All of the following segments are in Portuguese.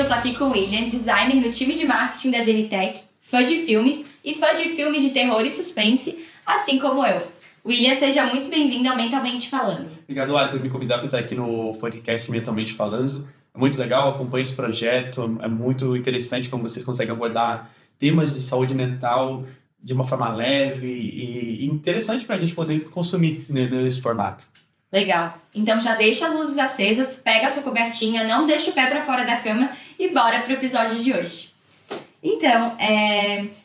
eu tô aqui com o William, designer no time de marketing da Genitec, fã de filmes e fã de filmes de terror e suspense, assim como eu. William, seja muito bem-vindo ao Mentalmente Falando. Obrigado, Lara, por me convidar para estar aqui no podcast Mentalmente Falando. É muito legal, acompanho esse projeto, é muito interessante como você consegue abordar temas de saúde mental de uma forma leve e interessante para a gente poder consumir nesse formato. Legal. Então já deixa as luzes acesas, pega a sua cobertinha, não deixa o pé para fora da cama e bora pro episódio de hoje. Então,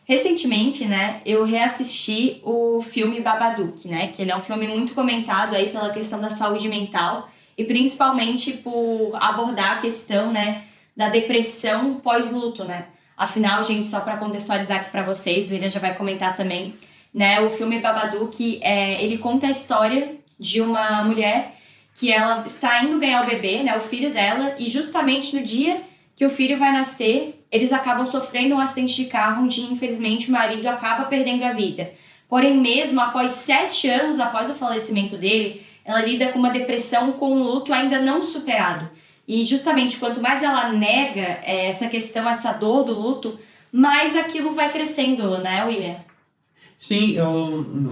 recentemente, né, eu reassisti o filme Babadook, né, que ele é um filme muito comentado aí pela questão da saúde mental e principalmente por abordar a questão, né, da depressão pós-luto, né. Afinal, gente, só para contextualizar aqui para vocês, o William já vai comentar também, né, o filme Babadook, ele conta a história de uma mulher que ela está indo ganhar o bebê, né, o filho dela, e justamente no dia que o filho vai nascer, eles acabam sofrendo um acidente de carro onde, infelizmente, o marido acaba perdendo a vida. Porém, mesmo após 7 anos após o falecimento dele, ela lida com uma depressão, com um luto ainda não superado. E justamente, quanto mais ela nega essa questão, essa dor do luto, mais aquilo vai crescendo, né, William? Sim,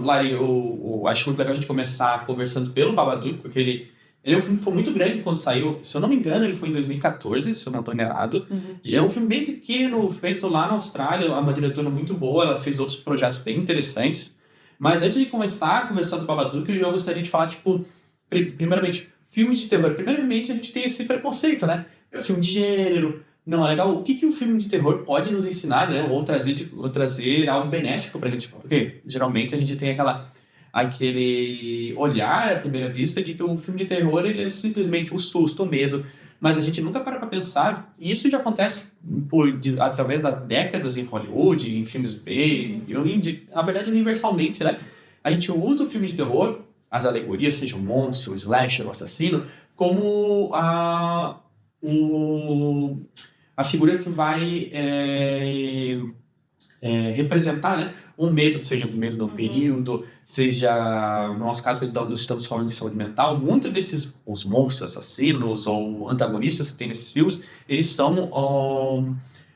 Lari, eu acho muito legal a gente começar conversando pelo Babadook, porque ele é um filme que foi muito grande quando saiu. Se eu não me engano, ele foi em 2014, se eu não estou enganado. E é um filme bem pequeno, feito lá na Austrália. É uma diretora muito boa, ela fez outros projetos bem interessantes. Mas antes de começar a conversar do Babadook, eu gostaria de falar, primeiramente, filmes de terror. Primeiramente, a gente tem esse preconceito, né? É um filme de gênero, não é legal. O que o filme de terror pode nos ensinar, né? Ou trazer algo benéfico pra gente. Porque geralmente a gente tem aquele olhar à primeira vista de que o filme de terror ele é simplesmente um susto, um medo, mas a gente nunca para pensar, e isso já acontece através das décadas em Hollywood, em filmes B, na verdade universalmente, né? A gente usa o filme de terror, as alegorias, seja o monstro, o slasher, o assassino, como a figura que vai representar, né, um medo, seja o medo do período, seja, no nosso caso, quando estamos falando de saúde mental, muitos desses, os monstros, assassinos ou antagonistas que tem nesses filmes, eles são,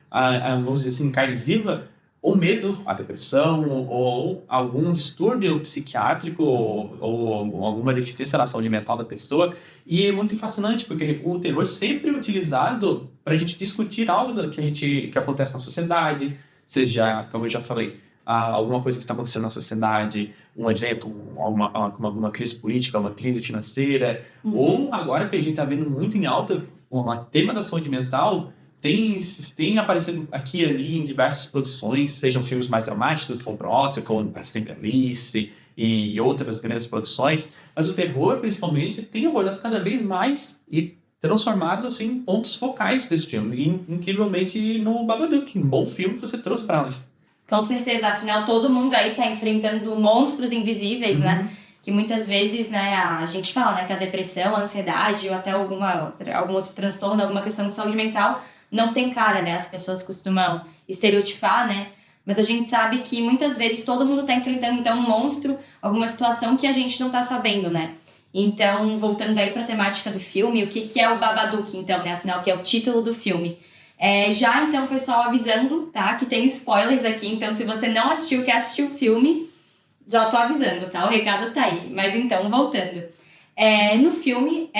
vamos dizer assim, em carne viva, o medo, a depressão, ou algum distúrbio psiquiátrico, ou alguma deficiência na saúde mental da pessoa. E é muito fascinante, porque o terror sempre é utilizado para a gente discutir algo que acontece na sociedade, seja, como eu já falei, alguma coisa que está acontecendo na sociedade, um evento, uma crise política, uma crise financeira, ou agora que a gente está vendo muito em alta, o tema da saúde mental tem aparecido aqui e ali em diversas produções, sejam filmes mais dramáticos, como Oscar, como Bastante Alice e outras grandes produções, mas o terror, principalmente, tem abordado cada vez mais e transformado assim, em pontos focais desse filme. E, incrivelmente, no Babadook, um bom filme que você trouxe para nós. Com certeza, afinal todo mundo aí tá enfrentando monstros invisíveis, né? Que muitas vezes, né, a gente fala, né, que a depressão, a ansiedade ou até algum outro transtorno, alguma questão de saúde mental não tem cara, né? As pessoas costumam estereotipar, né? Mas a gente sabe que muitas vezes todo mundo tá enfrentando então um monstro, alguma situação que a gente não tá sabendo, né? Então, voltando aí para a temática do filme, o que é o Babadook, então, né? Afinal, que é o título do filme. Já, então, pessoal, avisando, tá? Que tem spoilers aqui, então, se você não assistiu, quer assistir o filme, já tô avisando, tá? O recado tá aí. Mas, então, voltando. No filme,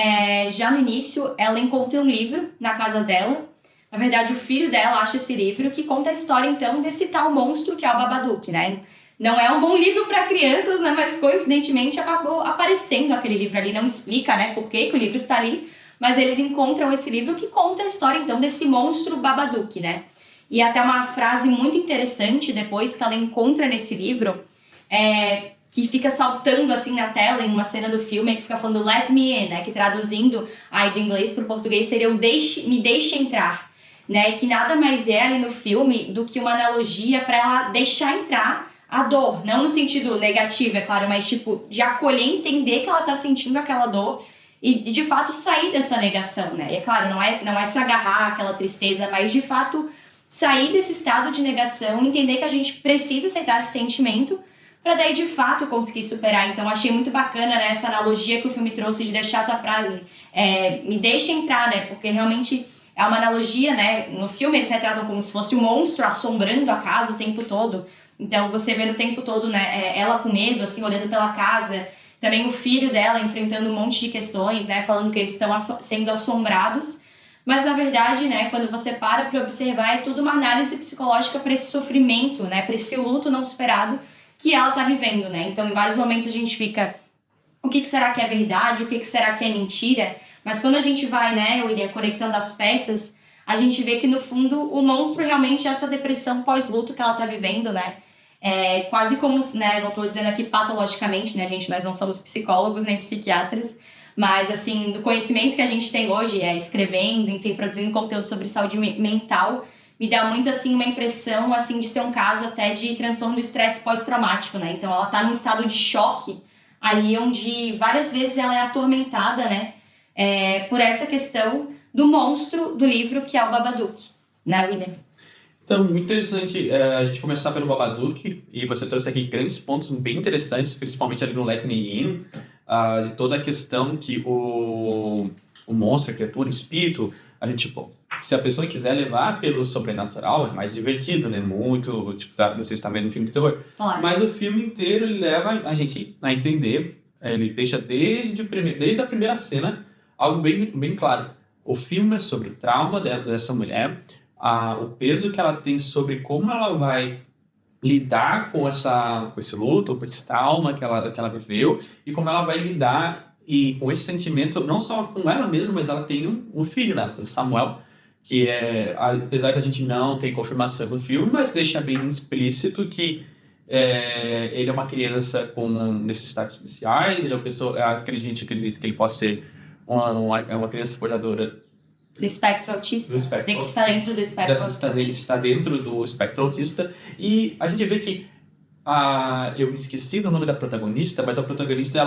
já no início, ela encontra um livro na casa dela. Na verdade, o filho dela acha esse livro que conta a história, então, desse tal monstro que é o Babadook, né? Não é um bom livro para crianças, né? Mas coincidentemente acabou aparecendo aquele livro ali. Não explica, né, por que o livro está ali. Mas eles encontram esse livro que conta a história, então, desse monstro Babadook, né? E até uma frase muito interessante depois que ela encontra nesse livro, que fica saltando assim na tela, em uma cena do filme, que fica falando "Let me in", né? Que traduzindo aí do inglês para o português seria me deixe entrar, né? Que nada mais é ali no filme do que uma analogia para ela deixar entrar a dor, não no sentido negativo, é claro, mas tipo, de acolher, entender que ela tá sentindo aquela dor e de fato sair dessa negação, né? E é claro, não é se agarrar àquela tristeza, mas de fato sair desse estado de negação, entender que a gente precisa aceitar esse sentimento para daí de fato conseguir superar. Então achei muito bacana, né, essa analogia que o filme trouxe de deixar essa frase, me deixa entrar, né? Porque realmente é uma analogia, né? No filme eles retratam como se fosse um monstro assombrando a casa o tempo todo. Então você vê no tempo todo, né, ela com medo, assim, olhando pela casa. Também o filho dela enfrentando um monte de questões, né? Falando que eles estão sendo assombrados. Mas, na verdade, né, quando você para observar, é tudo uma análise psicológica para esse sofrimento, né? Para esse luto não superado que ela tá vivendo, né? Então, em vários momentos a gente fica... O que será que é verdade? O que será que é mentira? Mas quando a gente vai, né, William, conectando as peças, a gente vê que, no fundo, o monstro realmente é essa depressão pós-luto que ela tá vivendo, né? É quase como, né, não tô dizendo aqui patologicamente, né, gente, nós não somos psicólogos nem psiquiatras, mas, assim, do conhecimento que a gente tem hoje, escrevendo, enfim, produzindo conteúdo sobre saúde mental, me dá muito, assim, uma impressão, assim, de ser um caso até de transtorno do estresse pós-traumático, né? Então, ela tá num estado de choque ali onde várias vezes ela é atormentada, né, por essa questão do monstro do livro que é o Babadook, né, William? Então, muito interessante a gente começar pelo Babadook, e você trouxe aqui grandes pontos bem interessantes, principalmente ali no Let Me In, de toda a questão que o monstro, a criatura, o espírito, a gente, bom, se a pessoa quiser levar pelo sobrenatural, é mais divertido, né? Muito, tipo, você está vendo um filme de terror. Olha. Mas o filme inteiro, ele leva a gente a entender, ele deixa desde a primeira cena, algo bem claro. O filme é sobre o trauma dessa mulher, o peso que ela tem sobre como ela vai lidar com esse luto, com esse trauma que ela viveu, e como ela vai lidar com esse sentimento, não só com ela mesma, mas ela tem um filho, né, o Samuel, que apesar de a gente não ter confirmação do filme, mas deixa bem explícito que ele é uma criança com necessidades especiais, ele é uma pessoa, a gente acredita que ele possa ser uma criança portadora do espectro autista? Do espectro. Que está dentro do espectro autista. Está dentro do espectro autista. E a gente vê que eu me esqueci do nome da protagonista, mas a protagonista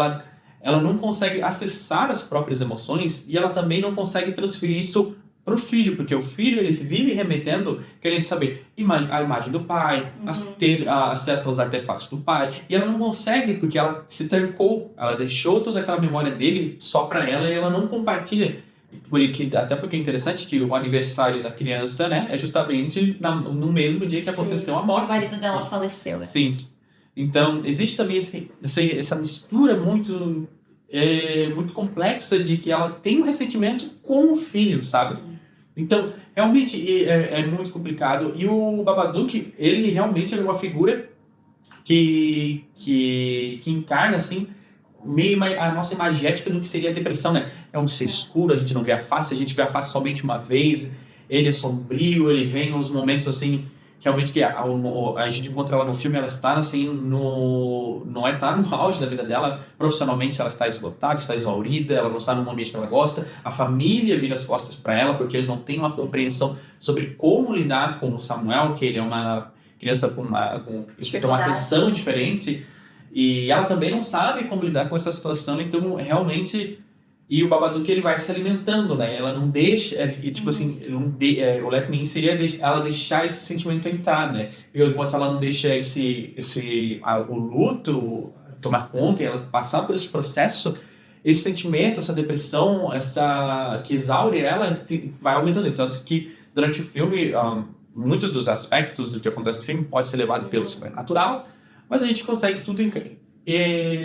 ela não consegue acessar as próprias emoções e ela também não consegue transferir isso para o filho, porque o filho ele vive remetendo, querendo saber a imagem do pai, ter acesso aos artefatos do pai, e ela não consegue porque ela se trancou, ela deixou toda aquela memória dele só para ela e ela não compartilha. Até porque é interessante que o aniversário da criança, né, é justamente no mesmo dia que aconteceu a morte. O marido dela faleceu. Sim. Então, existe também essa mistura muito complexa de que ela tem um ressentimento com o filho, sabe? Sim. Então, realmente é muito complicado. E o Babadook, ele realmente é uma figura que encarna, assim, meio a nossa imagética do que seria a depressão, né? É um ser escuro, a gente não vê a face, a gente vê a face somente uma vez, ele é sombrio, ele vem nos momentos, assim, realmente que a gente encontra ela no filme, ela está, assim, não está no auge da vida dela, profissionalmente ela está esgotada, está exaurida, ela não está num ambiente que ela gosta, a família vira as costas para ela, porque eles não têm uma compreensão sobre como lidar com o Samuel, que ele é uma criança com uma atenção diferente, e ela também não sabe como lidar com essa situação, então realmente... E o Babadook, ele vai se alimentando, né? Ela não deixa... tipo assim, o Let Me In seria ela deixar esse sentimento entrar, né? E enquanto ela não deixa o luto tomar conta e ela passar por esse processo, esse sentimento, essa depressão, que exaure ela, vai aumentando. Tanto que durante o filme, muitos dos aspectos do que acontece no filme pode ser levado pelo sobrenatural, mas a gente consegue tudo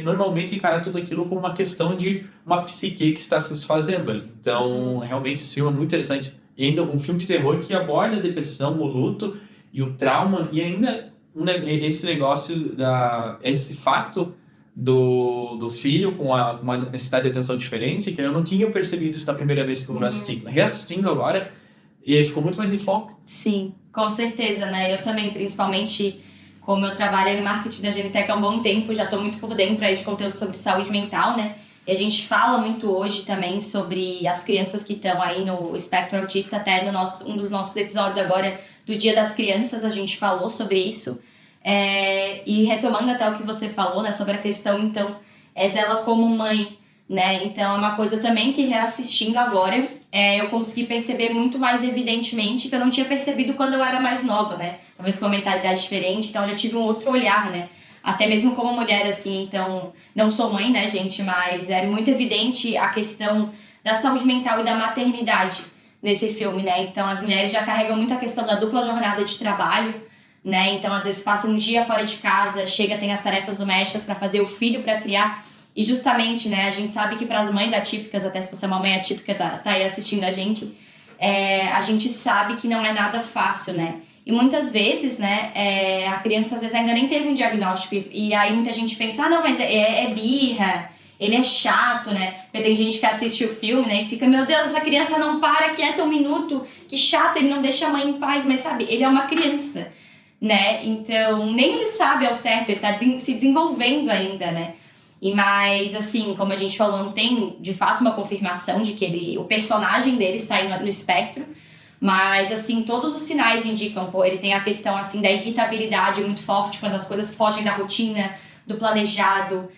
normalmente encarar tudo aquilo como uma questão de uma psique que está se desfazendo ali. Então, realmente, esse filme é muito interessante. E ainda um filme de terror que aborda a depressão, o luto e o trauma, e ainda esse negócio, esse fato do filho com uma necessidade de atenção diferente, que eu não tinha percebido isso da primeira vez que eu assisti. Reassistindo agora, e ficou muito mais em foco. Sim, com certeza, né? Eu também, principalmente... Como eu trabalho em marketing da Genitec há um bom tempo, já estou muito por dentro aí de conteúdo sobre saúde mental, né? E a gente fala muito hoje também sobre as crianças que estão aí no espectro autista, até um dos nossos episódios agora do Dia das Crianças, a gente falou sobre isso. E retomando até o que você falou, né, sobre a questão, então, dela como mãe, né? Então, é uma coisa também que, reassistindo agora, eu consegui perceber muito mais evidentemente que eu não tinha percebido quando eu era mais nova, né? Talvez com uma mentalidade diferente, então eu já tive um outro olhar, né? Até mesmo como mulher, assim, então... Não sou mãe, né, gente? Mas é muito evidente a questão da saúde mental e da maternidade, nesse filme, né? Então, as mulheres já carregam muito a questão da dupla jornada de trabalho, né? Então, às vezes, passa um dia fora de casa, chega, tem as tarefas domésticas para fazer, o filho para criar. E justamente, né, a gente sabe que para as mães atípicas, até se você é uma mãe atípica, tá aí assistindo a gente sabe que não é nada fácil, né? E muitas vezes, né, a criança às vezes ainda nem teve um diagnóstico. E aí muita gente pensa, não, mas é birra, ele é chato, né? Porque tem gente que assiste o filme, né, e fica, meu Deus, essa criança não para quieta um minuto, que chato, ele não deixa a mãe em paz. Mas sabe, ele é uma criança, né? Então, nem ele sabe ao certo, ele tá se desenvolvendo ainda, né? Mas, assim, como a gente falou, não tem, de fato, uma confirmação de que o personagem dele está aí no espectro. Mas, assim, todos os sinais indicam, ele tem a questão, assim, da irritabilidade muito forte quando as coisas fogem da rotina, do planejado,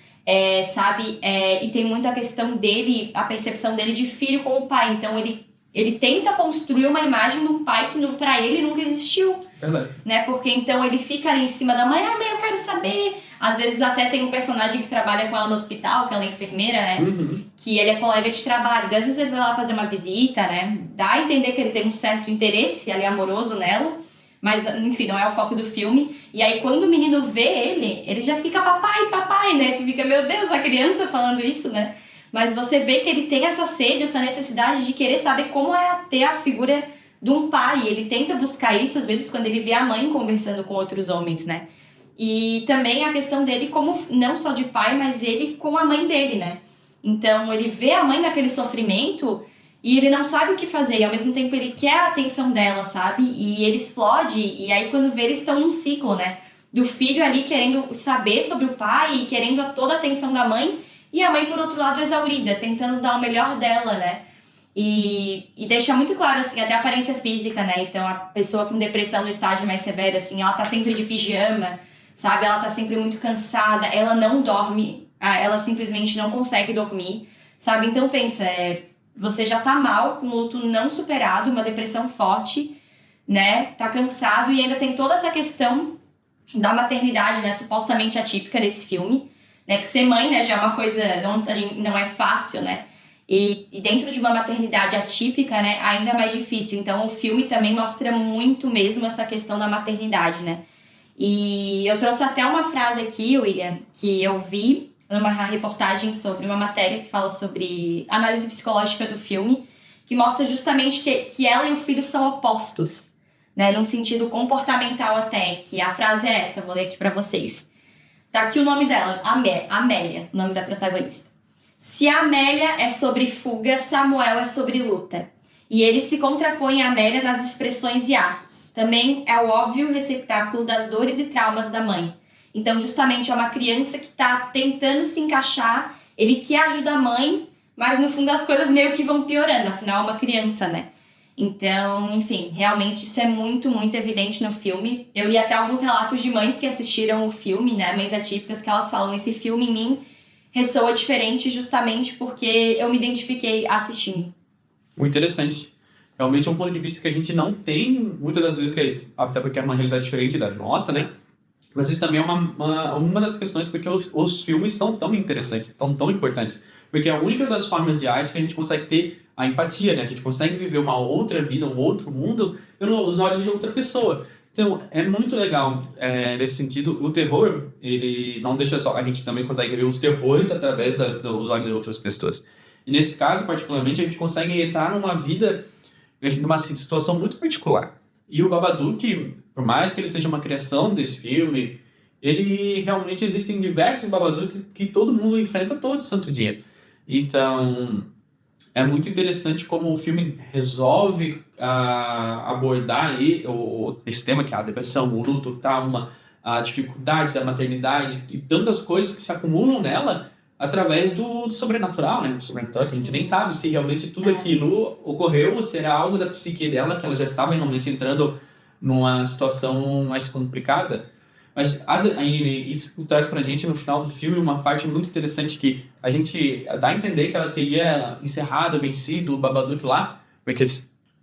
sabe? E tem muito a questão dele, a percepção dele de filho com o pai. Então, ele tenta construir uma imagem de um pai que pra ele nunca existiu. Verdade. Né? Porque então ele fica ali em cima da mãe, mãe, eu quero saber. Às vezes até tem um personagem que trabalha com ela no hospital, que ela é enfermeira, né? Uhum. Que ele é colega de trabalho. Às vezes ele vai lá fazer uma visita, né? Dá a entender que ele tem um certo interesse ali amoroso nela. Mas, enfim, não é o foco do filme. E aí, quando o menino vê ele já fica papai, papai, né? Tu fica, meu Deus, a criança falando isso, né? Mas você vê que ele tem essa sede, essa necessidade de querer saber como é ter a figura de um pai. Ele tenta buscar isso, às vezes, quando ele vê a mãe conversando com outros homens, né? E também a questão dele como, não só de pai, mas ele com a mãe dele, né? Então, ele vê a mãe naquele sofrimento e ele não sabe o que fazer. E, ao mesmo tempo, ele quer a atenção dela, sabe? E ele explode. E aí, quando vê, eles estão num ciclo, né? Do filho ali querendo saber sobre o pai e querendo toda a atenção da mãe. E a mãe, por outro lado, exaurida, tentando dar o melhor dela, né? E deixa muito claro, assim, até a aparência física, né? Então, a pessoa com depressão no estágio mais severo, assim, ela tá sempre de pijama, sabe? Ela tá sempre muito cansada, ela não dorme, ela simplesmente não consegue dormir, sabe? Então, pensa, você já tá mal, com um luto não superado, uma depressão forte, né? Tá cansado e ainda tem toda essa questão da maternidade, né? Supostamente atípica nesse filme, né? Que ser mãe, né, já é uma coisa, não é fácil, né? E dentro de uma maternidade atípica, né, ainda é mais difícil. Então, o filme também mostra muito mesmo essa questão da maternidade, né? E eu trouxe até uma frase aqui, William, que eu vi numa reportagem sobre uma matéria que fala sobre análise psicológica do filme, que mostra justamente que ela e o filho são opostos, né? Num sentido comportamental até, que a frase é essa, vou ler aqui pra vocês. Tá aqui o nome dela, Amélia, o nome da protagonista. Se a Amélia é sobre fuga, Samuel é sobre luta. E ele se contrapõe a Amélia nas expressões e atos. Também é o óbvio receptáculo das dores e traumas da mãe. Então, justamente, é uma criança que está tentando se encaixar, ele quer ajudar a mãe, mas no fundo as coisas meio que vão piorando, afinal é uma criança, né? Então, enfim, realmente isso é muito, muito evidente no filme. Eu li até alguns relatos de mães que assistiram o filme, né, mães atípicas, que elas falam, esse filme em mim ressoa diferente justamente porque eu me identifiquei assistindo. Muito interessante. Realmente é um ponto de vista que a gente não tem, muitas das vezes, até porque é uma realidade diferente da nossa, né? Mas isso também é uma das questões porque os filmes são tão interessantes, tão importantes. Porque é a única das formas de arte que a gente consegue ter a empatia, né? A gente consegue viver uma outra vida, um outro mundo pelos olhos de outra pessoa. Então, é muito legal nesse sentido. O terror, ele não deixa só... A gente também consegue ver os terrores através dos olhos de outras pessoas. E nesse caso, particularmente, a gente consegue entrar numa vida, numa situação muito particular. E o Babadook, por mais que ele seja uma criação desse filme, ele realmente existem diversos Babadook que todo mundo enfrenta todo santo dia. Então, é muito interessante como o filme resolve abordar aí esse tema que é a depressão, o luto, o trauma, a dificuldade da maternidade e tantas coisas que se acumulam nela através do sobrenatural, né? Do sobrenatural, que a gente nem sabe se realmente tudo aquilo ocorreu ou se era algo da psique dela, que ela já estava realmente entrando numa situação mais complicada. Mas isso traz pra gente no final do filme uma parte muito interessante que a gente dá a entender que ela teria encerrado, vencido o Babadook lá, porque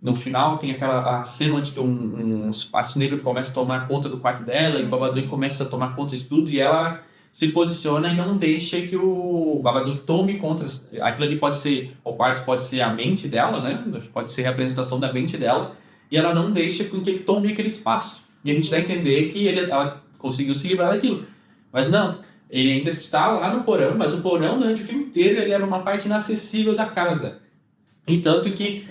no final tem a cena onde um espaço negro começa a tomar conta do quarto dela e o Babadook começa a tomar conta de tudo e ela se posiciona e não deixa que o Babadook tome conta. Aquilo ali pode ser, o quarto pode ser a mente dela, né? Pode ser a representação da mente dela, e ela não deixa com que ele tome aquele espaço. E a gente dá a entender que ela conseguiu se livrar daquilo. Mas não, ele ainda está lá no porão, mas o porão durante o filme inteiro ele era uma parte inacessível da casa. E tanto que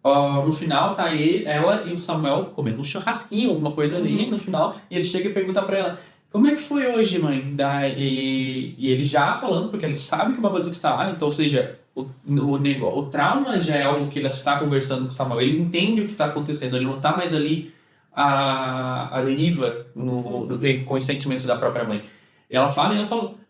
no final tá ela e o Samuel comendo um churrasquinho, alguma coisa ali no final, e ele chega e pergunta pra ela: como é que foi hoje, mãe? E ele já falando, porque ele sabe que o Babadook está lá, então, ou seja, o trauma já é algo que ele está conversando com o Samuel, ele entende o que está acontecendo, ele não está mais ali a deriva com os sentimentos da própria mãe. Ela fala,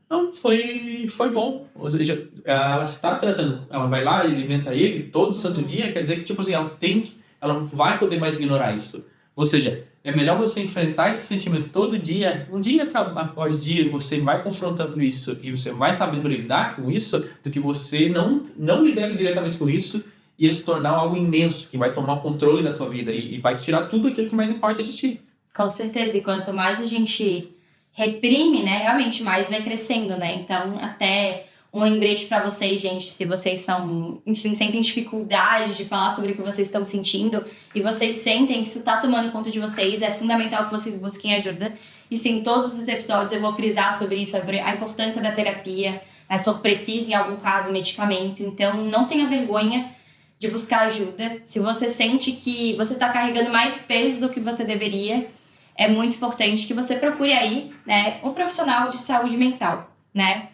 não, foi bom. Ou seja, ela está tratando, ela vai lá e alimenta ele todo santo dia, quer dizer que, tipo assim, ela não vai poder mais ignorar isso. Ou seja, é melhor você enfrentar esse sentimento todo dia, um dia após dia, você vai confrontando isso e você vai sabendo lidar com isso, do que você não lidar diretamente com isso e se tornar algo imenso, que vai tomar o controle da tua vida e vai tirar tudo aquilo que mais importa de ti. Com certeza, e quanto mais a gente reprime, né, realmente mais vai crescendo, né? Então, até um lembrete para vocês, gente, se vocês sentem dificuldade de falar sobre o que vocês estão sentindo e vocês sentem que isso tá tomando conta de vocês, é fundamental que vocês busquem ajuda. E sim, em todos os episódios eu vou frisar sobre isso, sobre a importância da terapia, se for preciso, em algum caso, medicamento. Então, não tenha vergonha de buscar ajuda. Se você sente que você está carregando mais peso do que você deveria, é muito importante que você procure aí, né, um profissional de saúde mental, né?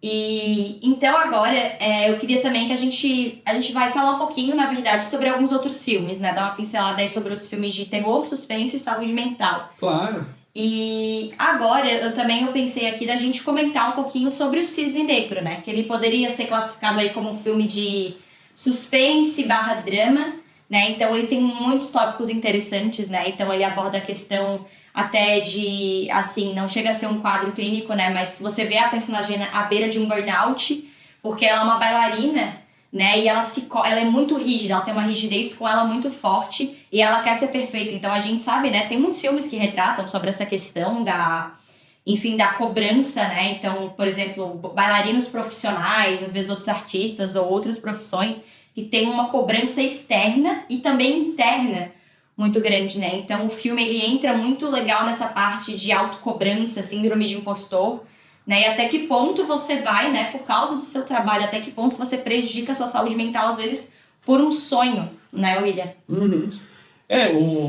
E então agora eu queria também que a gente vai falar um pouquinho, na verdade, sobre alguns outros filmes, né? Dar uma pincelada aí sobre outros filmes de terror, suspense e saúde mental. Claro. E agora eu pensei aqui da gente comentar um pouquinho sobre o Cisne Negro, né? Que ele poderia ser classificado aí como um filme de suspense/drama, né? Então ele tem muitos tópicos interessantes, né? Então ele aborda a questão até de, assim, não chega a ser um quadro clínico, né? Mas você vê a personagem à beira de um burnout, porque ela é uma bailarina, né? E ela é muito rígida, ela tem uma rigidez com ela muito forte e ela quer ser perfeita. Então a gente sabe, né? Tem muitos filmes que retratam sobre essa questão da cobrança, né? Então, por exemplo, bailarinos profissionais, às vezes outros artistas ou outras profissões que tem uma cobrança externa e também interna muito grande, né? Então o filme ele entra muito legal nessa parte de autocobrança, síndrome de impostor, né? E até que ponto você vai, né, por causa do seu trabalho, até que ponto você prejudica a sua saúde mental, às vezes, por um sonho, né, William? Uhum.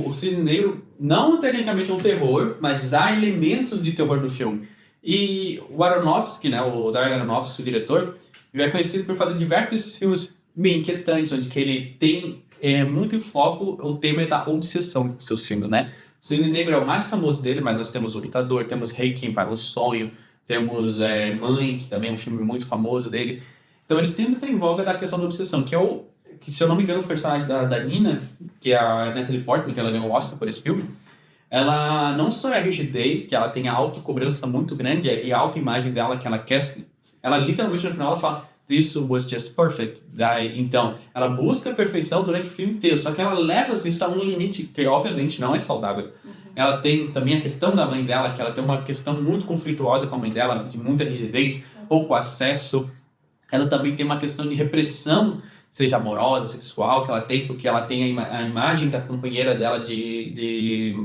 O Cisne Negro não tecnicamente é um terror, mas há elementos de terror no filme. E o Aronofsky, né, o Darren Aronofsky, o diretor, ele é conhecido por fazer diversos desses filmes bem inquietantes, onde que ele tem muito em foco o tema da obsessão com seus filmes, né? O Cisne Negro é o mais famoso dele, mas nós temos O Lutador, temos Requiem para o Sonho, temos Mãe, que também é um filme muito famoso dele. Então ele sempre tem em voga da questão da obsessão, que se eu não me engano o personagem da Nina, que é a Natalie Portman, que ela ganhou o Oscar por esse filme, ela não só é a rigidez, que ela tem a autocobrança muito grande e a autoimagem dela que ela quer, ela literalmente no final ela fala "This was just perfect". Então, ela busca a perfeição durante o filme inteiro, só que ela leva isso a um limite que obviamente não é saudável. Uhum. Ela tem também a questão da mãe dela, que ela tem uma questão muito conflituosa com a mãe dela, de muita rigidez, pouco acesso. Ela também tem uma questão de repressão, seja amorosa, sexual, que ela tem, porque ela tem a imagem da companheira dela de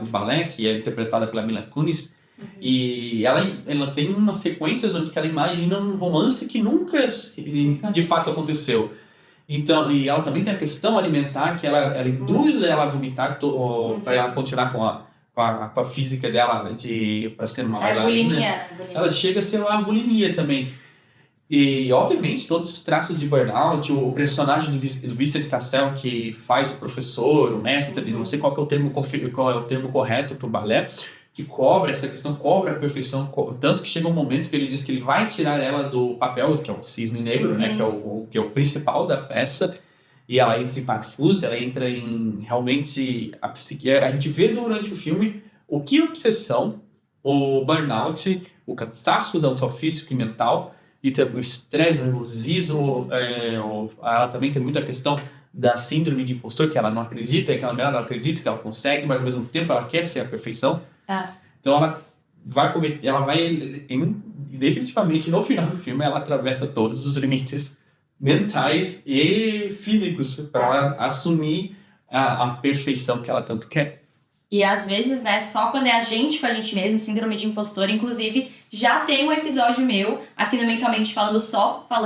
balé, que é interpretada pela Mila Kunis. Uhum. E ela tem umas sequências onde ela imagina um romance que nunca de fato aconteceu. Então, e ela também tem a questão alimentar, que ela induz ela a vomitar para ela continuar com a física dela para ser uma bailarina. Bulimia. Ela chega a ser uma bulimia também. E, obviamente, todos os traços de burnout, o personagem do Vincent Cassel, que faz o professor, o mestre, não sei qual é o termo correto para o balé, que cobra essa questão, cobra a perfeição, tanto que chega um momento que ele diz que ele vai tirar ela do papel, que é o Cisne Negro, né, que é o principal da peça, e ela entra em parafuso, ela entra em, realmente, a gente vê durante o filme o que a obsessão, o burnout, o cansaço físico e mental, e o estresse, o nervosismo, ela também tem muita questão da síndrome de impostor, que ela não acredita, que ela não acredita que ela consegue, mas ao mesmo tempo ela quer ser a perfeição. Então ela vai cometer, ela vai, definitivamente, no final do filme, ela atravessa todos os limites mentais e físicos para assumir a perfeição que ela tanto quer. E às vezes, né, só quando é a gente com a gente mesmo, síndrome de impostor, inclusive, já tem um episódio meu aqui no Mentalmente falando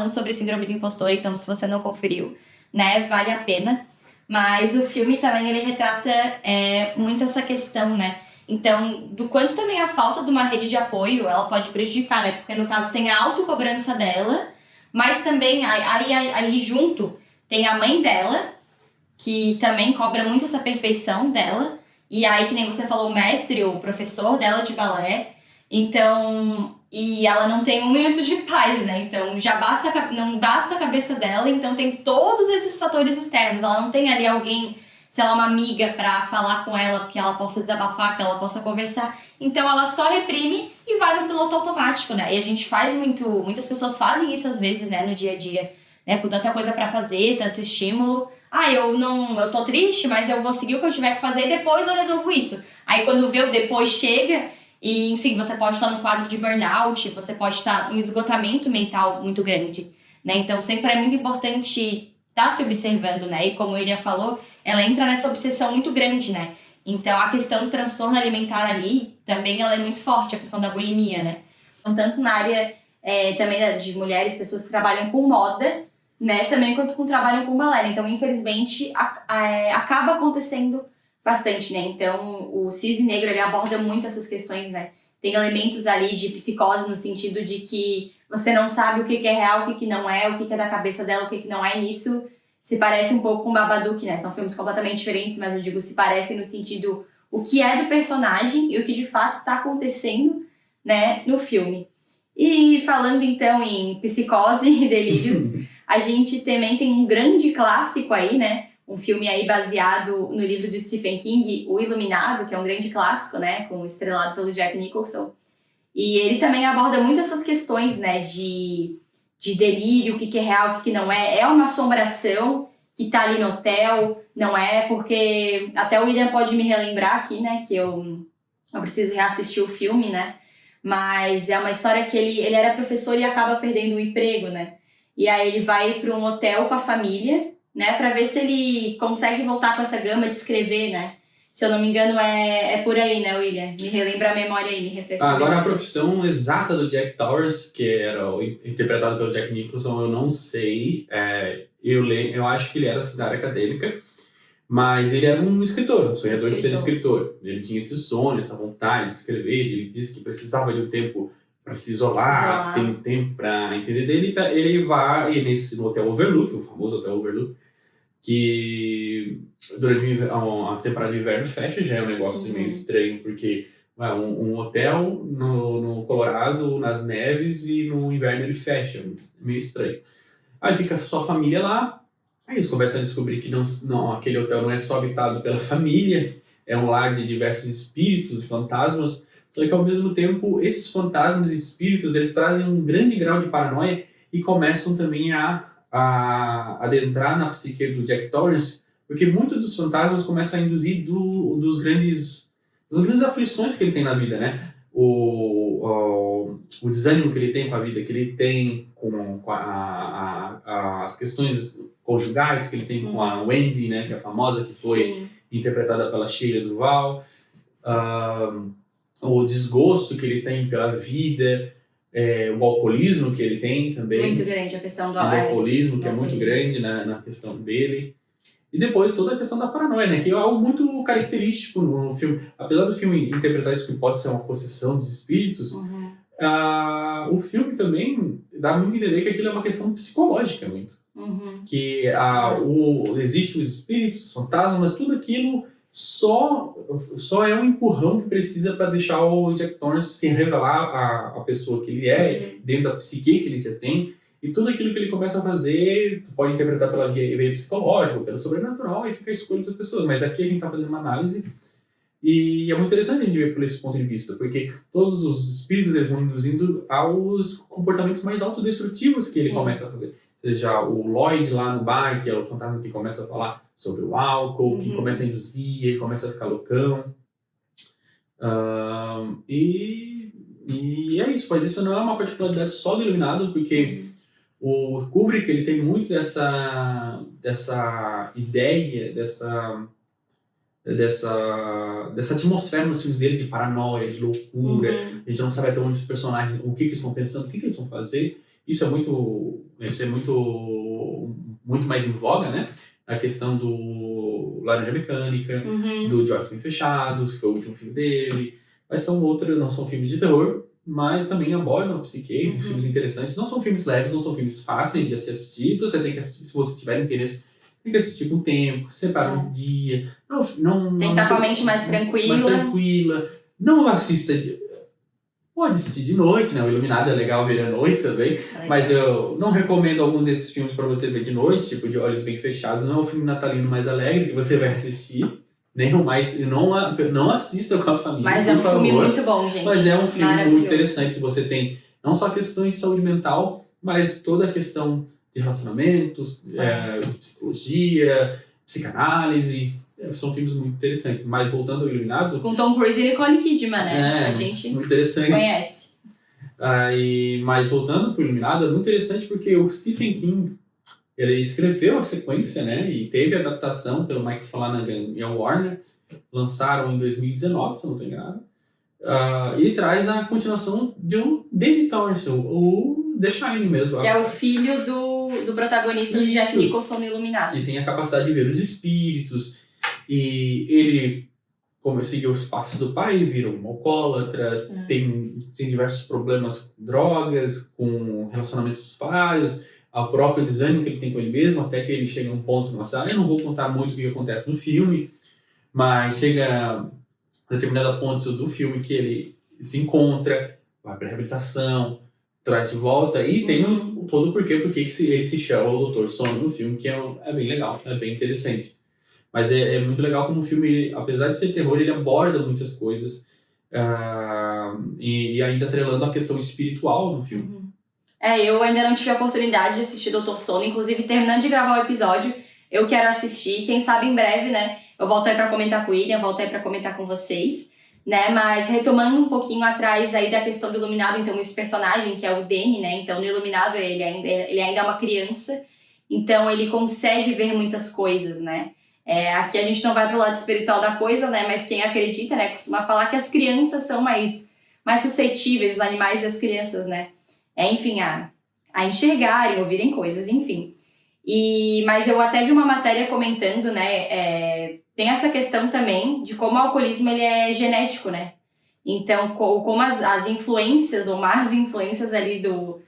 sobre síndrome de impostor, então se você não conferiu, né, vale a pena. Mas o filme também, ele retrata muito essa questão, né, então, do quanto também a falta de uma rede de apoio, ela pode prejudicar, né, porque no caso tem a autocobrança dela, mas também ali junto tem a mãe dela, que também cobra muito essa perfeição dela. E aí, que nem você falou, o mestre, o professor dela de balé. Então, e ela não tem 1 minuto de paz, né? Então, não basta a cabeça dela, então tem todos esses fatores externos. Ela não tem ali alguém, sei lá, uma amiga pra falar com ela, que ela possa desabafar, que ela possa conversar. Então, ela só reprime e vai no piloto automático, né? E a gente muitas pessoas fazem isso às vezes, né, no dia a dia, né? Com tanta coisa pra fazer, tanto estímulo. Eu tô triste, mas eu vou seguir o que eu tiver que fazer e depois eu resolvo isso. Aí quando vê o depois chega e, enfim, você pode estar no quadro de burnout, você pode estar em esgotamento mental muito grande, né? Então sempre é muito importante estar se observando, né? E como ele falou, ela entra nessa obsessão muito grande, né? Então a questão do transtorno alimentar ali também ela é muito forte, a questão da bulimia, né? Então tanto na área também de mulheres, pessoas que trabalham com moda, né, também quanto com trabalho com balé. Então, infelizmente, acaba acontecendo bastante, né? Então, o Cisne Negro, ele aborda muito essas questões, né? Tem elementos ali de psicose no sentido de que você não sabe o que é real, o que não é, o que é da cabeça dela, o que não é. E nisso se parece um pouco com Babadook, né? São filmes completamente diferentes, mas eu digo se parecem no sentido o que é do personagem e o que de fato está acontecendo, né, no filme. E falando então em psicose e delírios, a gente também tem um grande clássico aí, né? Um filme aí baseado no livro de Stephen King, O Iluminado, que é um grande clássico, né? Estrelado pelo Jack Nicholson. E ele também aborda muito essas questões, né? De delírio, o que é real, o que não é. É uma assombração que tá ali no hotel, não é? Porque até o William pode me relembrar aqui, né? Que eu preciso reassistir o filme, né? Mas é uma história que ele era professor e acaba perdendo o emprego, né? E aí ele vai para um hotel com a família, né? Para ver se ele consegue voltar com essa gama de escrever, né? Se eu não me engano, é por aí, né, William? Me relembra a memória aí, me refresca. Agora a profissão exata do Jack Towers, que era interpretado pelo Jack Nicholson, eu não sei. Eu acho que ele era assim, da área acadêmica, mas ele era um escritor, um sonhador de ser escritor. Ele tinha esse sonho, essa vontade de escrever. Ele disse que precisava de um tempo para se isolar, tem um tempo para entender dele. Ele vai no Hotel Overlook, o famoso Hotel Overlook, que durante a temporada de inverno fecha, já é um negócio meio estranho, porque um hotel no Colorado, nas neves, e no inverno ele fecha, meio estranho. Aí fica sua família lá. Aí eles começam a descobrir que não, aquele hotel não é só habitado pela família, é um lar de diversos espíritos e fantasmas, só que ao mesmo tempo esses fantasmas e espíritos eles trazem um grande grau de paranoia e começam também a adentrar na psique do Jack Torrance, porque muitos dos fantasmas começam a induzir das grandes aflições que ele tem na vida, né? O desânimo que ele tem com a vida, que ele tem com as questões conjugais que ele tem com a Wendy, né, que é a famosa, que foi interpretada pela Shelley Duvall, o desgosto que ele tem pela vida, o alcoolismo que ele tem também. Muito grande a questão do alcoolismo, que é muito grande na questão dele. E depois toda a questão da paranoia, né, que é algo muito característico no filme. Apesar do filme interpretar isso que pode ser uma possessão dos espíritos, o filme também dá muito a entender que aquilo é uma questão psicológica muito. Que existem os espíritos, os fantasmas, mas tudo aquilo só é um empurrão que precisa para deixar o Jack Torrance se revelar a pessoa que ele é, dentro da psique que ele já tem. E tudo aquilo que ele começa a fazer, tu pode interpretar pela via psicológica, pelo sobrenatural, e fica a escolha das pessoas. Mas aqui a gente está fazendo uma análise, e é muito interessante a gente ver por esse ponto de vista, porque todos os espíritos eles vão induzindo aos comportamentos mais autodestrutivos que ele começa a fazer. Seja o Lloyd lá no bar, que é o fantasma que começa a falar sobre o álcool, que começa a induzir, ele começa a ficar loucão. E E é isso, mas isso não é uma particularidade só do Iluminado, porque o Kubrick, ele tem muito dessa ideia, dessa atmosfera nos filmes dele de paranoia, de loucura. A gente não sabe até onde os personagens, o que eles estão pensando, o que eles vão fazer. Isso é muito mais em voga, né? A questão do Laranja Mecânica, do De Olhos Bem Fechados, que foi o último filme dele. Mas não são filmes de terror, mas também abordam a psique, filmes interessantes. Não são filmes leves, não são filmes fáceis de se assistir. Você tem que assistir, se você tiver interesse, tem que assistir com tempo, separar um dia. Tem que estar com a mente mais tranquila. Não assista. Pode assistir de noite, né? O Iluminado é legal ver à noite também. Mas eu não recomendo algum desses filmes para você ver de noite, tipo De Olhos Bem Fechados. Não é o filme natalino mais alegre que você vai assistir. Nem o mais. Não assista com a família. Mas é um filme muito bom, gente. Mas é um filme muito interessante. Se você tem não só questões de saúde mental, mas toda a questão de relacionamentos, de psicologia, psicanálise. São filmes muito interessantes. Mas voltando ao Iluminado... Com Tom Cruise e Nicole Kidman, né? A gente muito interessante. Conhece. Mas voltando para o Iluminado, é muito interessante porque o Stephen King, ele escreveu a sequência, né? E teve adaptação pelo Mike Flanagan e a Warner. Lançaram em 2019, se eu não estou enganado. E traz a continuação do David Torrance, o The Shining mesmo. Que é o filho do protagonista do Jack Nicholson no Iluminado. Que tem a capacidade de ver os espíritos. E ele, como seguiu os passos do pai, virou um alcoólatra, tem diversos problemas com drogas, com relacionamentos falhos, o próprio desânimo que ele tem com ele mesmo, até que ele chega a um ponto na sala. Eu não vou contar muito o que acontece no filme, mas chega a determinado ponto do filme que ele se encontra, vai para reabilitação, traz de volta, e tem todo o porquê porque ele se chama o Dr. Sono no filme, que é bem legal, é bem interessante. Mas é muito legal como o filme, apesar de ser terror, ele aborda muitas coisas e ainda atrelando a questão espiritual no filme. Eu ainda não tive a oportunidade de assistir Dr. Sono, inclusive terminando de gravar o episódio, eu quero assistir, quem sabe em breve, né, eu volto aí pra comentar com o William, volto aí pra comentar com vocês, né, mas retomando um pouquinho atrás aí da questão do Iluminado, então esse personagem que é o Danny, né, então no Iluminado ele ainda é uma criança, então ele consegue ver muitas coisas, né. Aqui a gente não vai pro lado espiritual da coisa, né? Mas quem acredita, né, costuma falar que as crianças são mais suscetíveis, os animais e as crianças, né? Enfim, a enxergarem, ouvirem coisas, enfim. Mas eu até vi uma matéria comentando, né? Tem essa questão também de como o alcoolismo ele é genético, né? Então, como as influências ou más influências ali do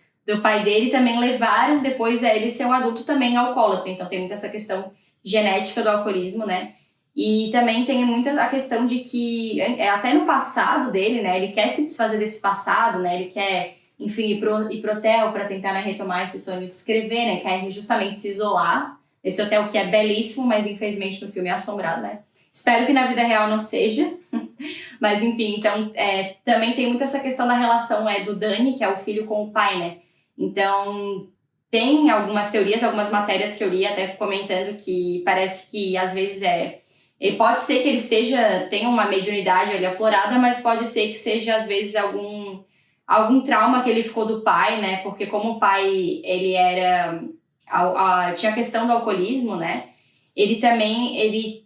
pai dele também levaram depois a ele ser um adulto também alcoólatra. Então, tem muito essa questão genética do alcoolismo, né? E também tem muito a questão de que, até no passado dele, né? Ele quer se desfazer desse passado, né? Ele quer, enfim, ir pro hotel para tentar, né, retomar esse sonho de escrever, né? Quer justamente se isolar. Esse hotel que é belíssimo, mas infelizmente no filme é assombrado, né? Espero que na vida real não seja. Mas, enfim, então, também tem muito essa questão da relação do Danny, que é o filho, com o pai, né? Então... Tem algumas teorias, algumas matérias que eu li até comentando que parece que às vezes ele pode ser que ele tenha uma mediunidade ali aflorada, mas pode ser que seja às vezes algum trauma que ele ficou do pai, né? Porque como o pai, ele tinha a questão do alcoolismo, né? Ele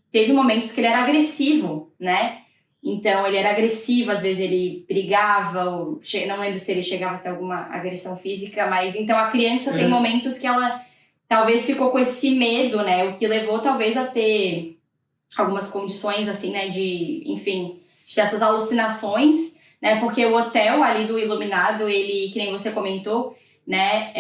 teve momentos que ele era agressivo, né? Então, ele era agressivo, às vezes ele brigava, não lembro se ele chegava a ter alguma agressão física, mas então a criança tem momentos que ela talvez ficou com esse medo, né? O que levou talvez a ter algumas condições, assim, né? Enfim, dessas alucinações, né? Porque o hotel ali do Iluminado, ele, que nem você comentou, né?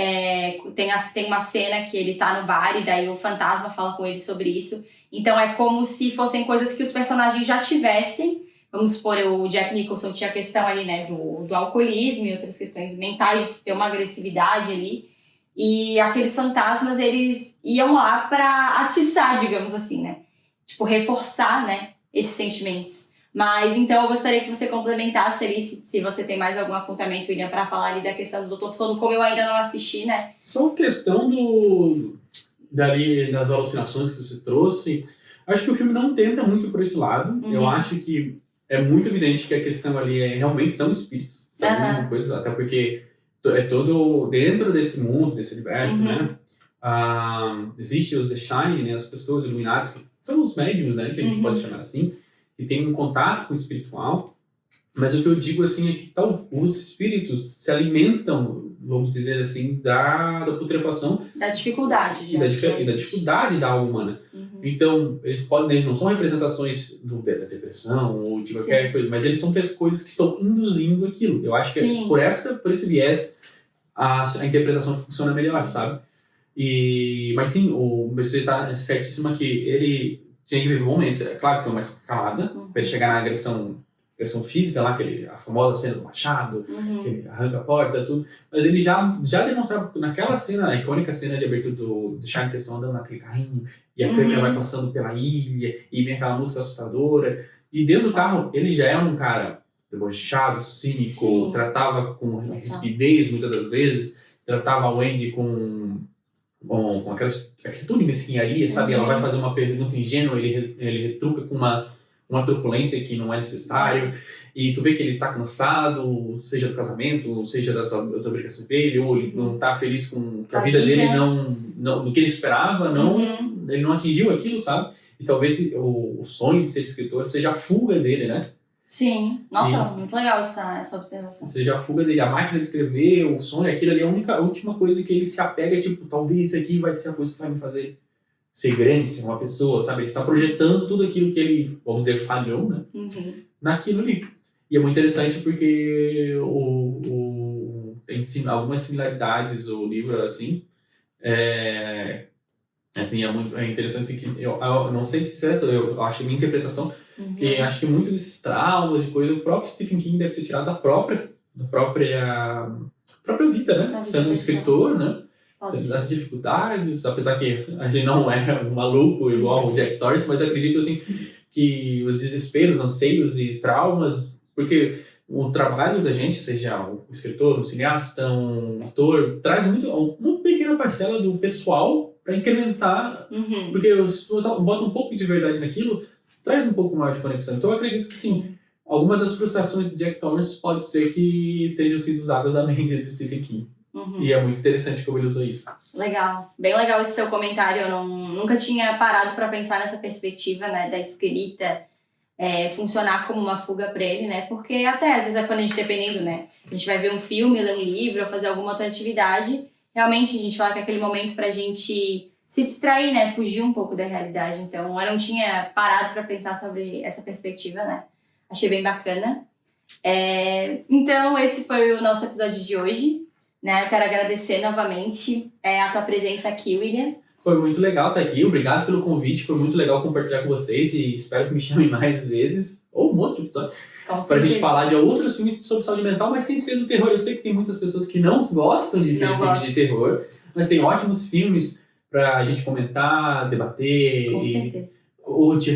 Tem uma cena que ele tá no bar e daí o fantasma fala com ele sobre isso. Então, é como se fossem coisas que os personagens já tivessem. Vamos supor, o Jack Nicholson tinha a questão ali, né, do alcoolismo e outras questões mentais, ter uma agressividade ali. E aqueles fantasmas, eles iam lá para atiçar, digamos assim, né? Tipo, reforçar, né, esses sentimentos. Mas, então, eu gostaria que você complementasse ali, se você tem mais algum apontamento, William, para falar ali da questão do Dr. Sono, como eu ainda não assisti, né? Só questão das alucinações que você trouxe. Acho que o filme não tenta muito por esse lado. Eu acho que é muito evidente que a questão ali realmente são espíritos, sabe? Uma coisa, até porque é todo dentro desse mundo, desse universo, né? Existem os The Shine, né? As pessoas iluminadas, que são os médiums, né? Que a gente pode chamar assim, que tem um contato com o espiritual. Mas o que eu digo, assim, é que os espíritos se alimentam, vamos dizer assim, da putrefação. Da dificuldade. E da dificuldade da alma humana. Então, eles não são representações da depressão ou de qualquer coisa, mas eles são coisas que estão induzindo aquilo. Eu acho que por esse viés, a interpretação funciona melhor, sabe? Mas sim, você está certíssima que ele tinha que viver momentos. É claro que foi uma escalada para ele chegar na agressão física lá, a famosa cena do machado, que ele arranca a porta, tudo. Mas ele já demonstrava naquela cena, a icônica cena de abertura do Shine, que eles estão andando naquele carrinho, e a câmera vai passando pela ilha, e vem aquela música assustadora. E dentro do carro, ele já é um cara debochado, cínico, tratava com rispidez muitas das vezes, tratava a Wendy com aquela atitude mesquinharia, sabe? Ela vai fazer uma pergunta ingênua, ele retruca com uma truculência que não é necessário, e tu vê que ele tá cansado, seja do casamento, seja das obrigações dele, ou ele não tá feliz com que a vida dele não do que ele esperava, ele não atingiu aquilo, sabe? E talvez o sonho de ser escritor seja a fuga dele, né? Sim. Nossa, muito legal essa observação. Seja a fuga dele, a máquina de escrever, o sonho, aquilo ali é a última coisa que ele se apega, tipo, talvez isso aqui vai ser a coisa que vai me fazer ser grande, ser uma pessoa, sabe? Ele está projetando tudo aquilo que ele, vamos dizer, falhou, né? Naquilo ali. E é muito interessante porque tem algumas similaridades o livro, assim. É interessante assim, que eu não sei se é certo, eu acho que a minha interpretação, que acho que muito desses traumas de coisa, o próprio Stephen King deve ter tirado da própria vida, né? Sendo um escritor, né? As dificuldades, apesar que ele não é um maluco igual o Jack Torrance, mas acredito assim que os desesperos, anseios e traumas, porque o trabalho da gente, seja um escritor, um cineasta, um ator, traz uma pequena parcela do pessoal para incrementar, porque se você bota um pouco de verdade naquilo, traz um pouco mais de conexão. Então eu acredito que sim, algumas das frustrações de Jack Torrance pode ser que estejam sido usadas da mente de Stephen King. E é muito interessante como ele usa isso. Legal. Bem legal esse seu comentário. Eu nunca tinha parado para pensar nessa perspectiva, né, da escrita funcionar como uma fuga para ele, né? Porque até às vezes quando a gente, dependendo, né, a gente vai ver um filme, ler um livro ou fazer alguma outra atividade, realmente a gente fala que é aquele momento pra gente se distrair, né, fugir um pouco da realidade. Então eu não tinha parado para pensar sobre essa perspectiva, né? Achei bem bacana. Então esse foi o nosso episódio de hoje. Né, eu quero agradecer novamente a tua presença aqui, William. Foi muito legal estar aqui, obrigado pelo convite, foi muito legal compartilhar com vocês e espero que me chamem mais vezes, ou um outro episódio, para a gente falar de outros filmes sobre saúde mental, mas sem ser do terror. Eu sei que tem muitas pessoas que não gostam de ver filmes de terror, mas tem ótimos filmes para a gente comentar, debater. Com certeza.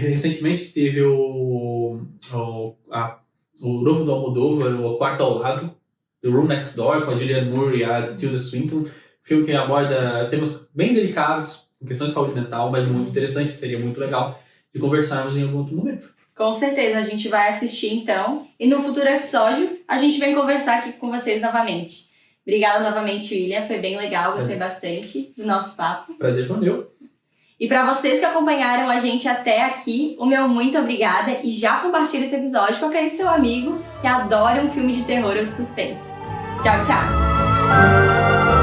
Recentemente teve o novo do Almodóvar, o Quarto ao Lado, The Room Next Door, com a Julianne Moore e a Tilda Swinton. Filme que aborda temas bem delicados, em questão de saúde mental, mas muito interessante. Seria muito legal de conversarmos em algum outro momento. Com certeza, a gente vai assistir então. E no futuro episódio, a gente vem conversar aqui com vocês novamente. Obrigada novamente, William. Foi bem legal, gostei bastante do nosso papo. Prazer foi meu. E para vocês que acompanharam a gente até aqui, o meu muito obrigada. E já compartilha esse episódio com aquele seu amigo que adora um filme de terror ou de suspense. Tchau, tchau!